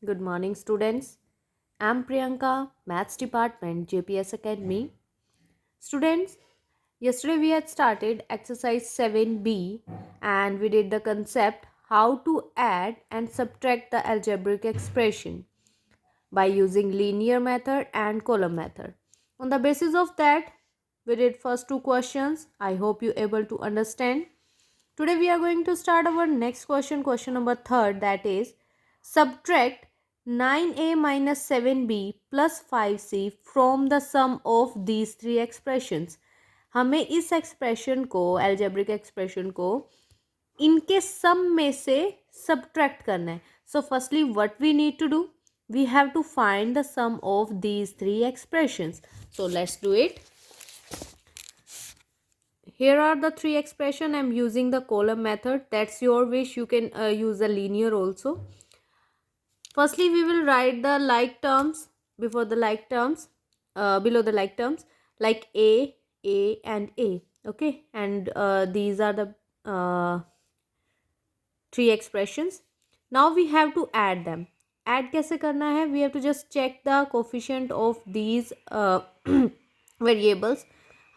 Good morning, students. I'm Priyanka, Maths Department, JPS Academy. Students, yesterday we had started exercise 7B and we did the concept how to add and subtract the algebraic expression by using linear method and column method. On the basis of that, we did first two questions. I hope you able to understand. Today we are going to start our next question number third, that is subtract 9a minus 7b plus 5c from the sum of these three expressions. हमें इस expression को algebraic expression को इनके सम में से subtract करना है. So firstly what we need to do, we have to find the sum of these three expressions. So let's do it. Here are the three expression. I'm using the column method. That's your wish. You can use the linear also. Firstly, we will write the like terms before the like terms, below the like terms, like A, and A. Okay, and these are the three expressions. Now we have to add them. Add कैसे करना है? We have to just check the coefficient of these variables.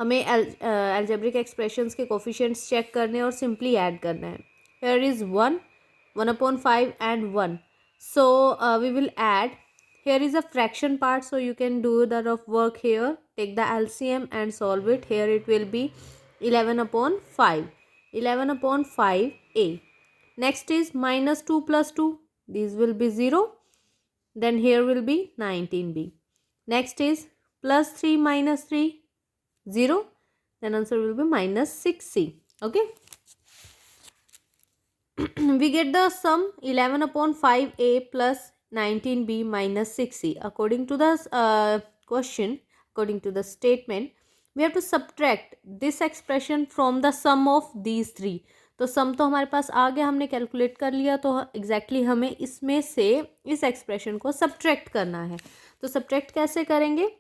हमें algebraic expressions के coefficients check करने और simply add करना है. Here is 1/5 and 1. So we will add. Here is a fraction part, so you can do the rough work here. Take the LCM and solve it. Here it will be 11/5. 11/5a. Next is minus 2 plus 2. These will be 0. Then here will be 19b. Next is plus 3 minus 3. 0. Then answer will be minus 6c. Okay. We get the sum 11/5a plus 19b minus 6c. According to the question, according to the statement, we have to subtract this expression from the sum of these three. तो सम तो हमारे पास आ गया, हमने calculate कर लिया. तो exactly हमें इसमें से इस एक्सप्रेशन को सब्ट्रैक्ट करना है. तो सब्ट्रैक्ट कैसे करेंगे?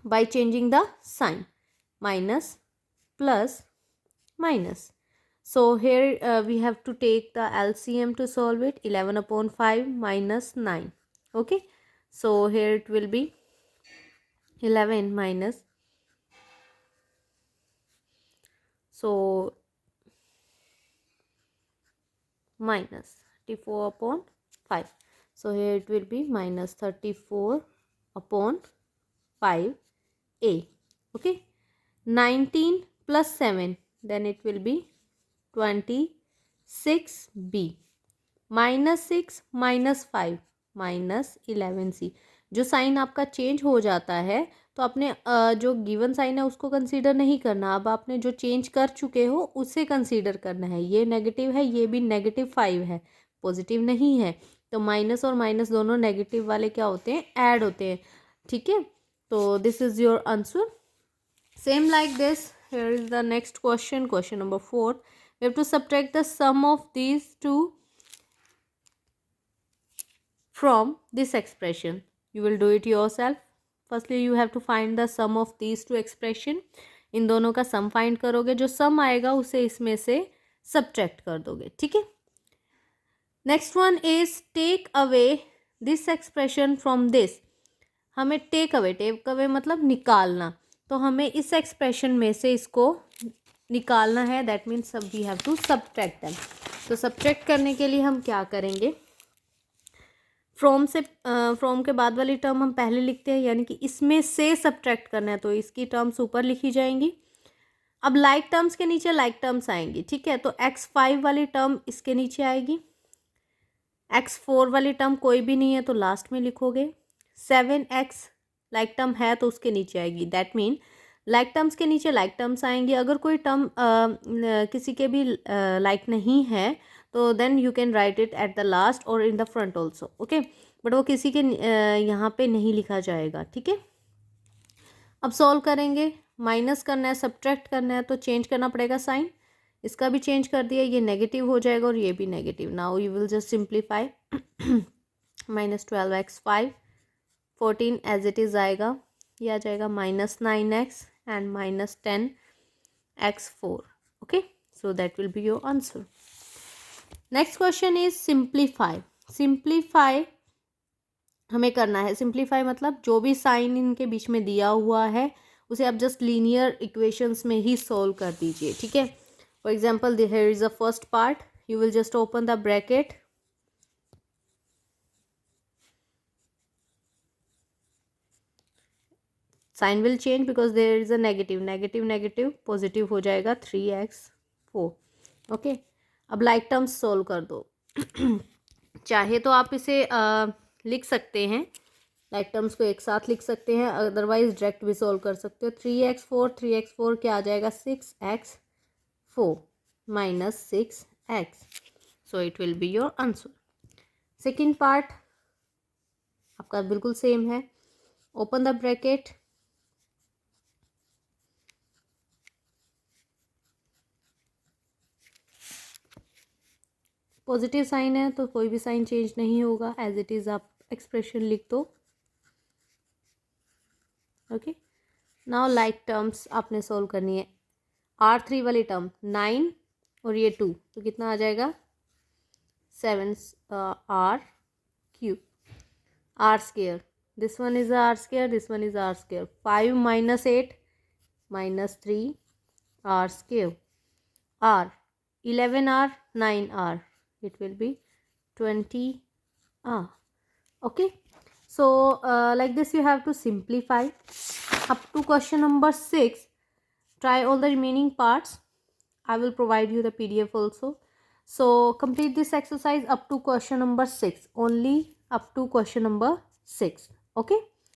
By changing the sign. Minus plus minus. So here we have to take the LCM to solve it. 11/5 minus 9. Okay. So here it will be 11 minus. So minus 34/5. So here it will be minus 34/5a. Okay. 19 plus 7. Then it will be 26b. minus 6 minus 5 minus 11c. जो sign आपका change हो जाता है तो आपने जो given sign है उसको कंसीडर नहीं करना. अब आपने जो चेंज कर चुके हो उसे कंसीडर करना है. ये नेगेटिव है, ये भी -5 है, पॉजिटिव नहीं है. तो माइनस और माइनस दोनों नेगेटिव वाले क्या होते हैं? ऐड होते हैं. ठीक है. तो this is your answer. Same like this, here is the next question number 4. We have to subtract the sum of these two from this expression. You will do it yourself. Firstly, you have to find the sum of these two expression. इन दोनों का sum find करोगे, जो सम आएगा उसे इसमें से subtract कर दोगे. ठीक है. Next one is take away this expression from this. हमें टेक अवे मतलब निकालना. तो हमें इस एक्सप्रेशन में से इसको निकालना है. That means we have to subtract them. तो सब्ट्रैक्ट करने के लिए हम क्या करेंगे? फ्रॉम से फ्रॉम के बाद वाली टर्म हम पहले लिखते हैं, यानी कि इसमें से सब्ट्रैक्ट करना है तो इसकी टर्म्स ऊपर लिखी जाएंगी. अब लाइक टर्म्स के नीचे लाइक टर्म्स आएंगी. ठीक है. तो x5 वाली टर्म इसके नीचे आएगी. x4 वाली टर्म कोई भी नहीं है तो लास्ट में लिखोगे. 7x लाइक टर्म है तो उसके नीचे आएगी. दैट मीन लाइक टर्म्स के नीचे लाइक टर्म्स आएंगी. अगर कोई टर्म किसी के भी लाइक नहीं है तो then you can write it at the last और in the front also. Okay. But वो किसी के यहाँ पे नहीं लिखा जाएगा. ठीक है. अब सॉल्व करेंगे. माइनस करना है, सब्ट्रैक्ट करना है तो चेंज करना पड़ेगा साइन. इसका भी चेंज कर दिया, ये नेगेटिव हो जाएगा और ये भी negative. Now you will just simplify. -12x5 14 as it is आएगा. ये आ जाएगा -9x and -10x4. Okay, so that will be your answer. Next question is simplify. Simplify हमें करना है सिंप्लीफाई, मतलब जो भी साइन इनके बीच में दिया हुआ है उसे आप जस्ट लीनियर इक्वेशंस में ही सॉल्व कर दीजिए, ठीक है। For example here is the first part, you will just open the bracket, sign will change because there is a negative, negative negative positive हो जाएगा 3x4, ओके। अब लाइक टर्म्स सोल्व कर दो। चाहे तो आप इसे लिख सकते हैं, लाइक टर्म्स को एक साथ लिख सकते हैं, अदरवाइज डायरेक्ट भी सोल्व कर सकते हो। 3x4 क्या आ जाएगा 6x4 minus 6x, so it will be your answer. Second part आपका बिल्कुल सेम है, open the bracket, positive sign है तो कोई भी साइन चेंज नहीं होगा, एज इट इज आप एक्सप्रेशन लिख दो, ओके। नाउ लाइक टर्म्स आपने सोल्व करनी है। R3 वाली टर्म 9 और ये 2, तो कितना आ जाएगा 7 R3, R square, this one is R square, this one is R square, 5 minus 8 minus 3 R square, R 11R 9R, it will be 20R, okay. So like this you have to simplify up to question number 6. Try all the remaining parts. I will provide you the PDF also. So complete this exercise up to question number 6, only up to question number 6, okay.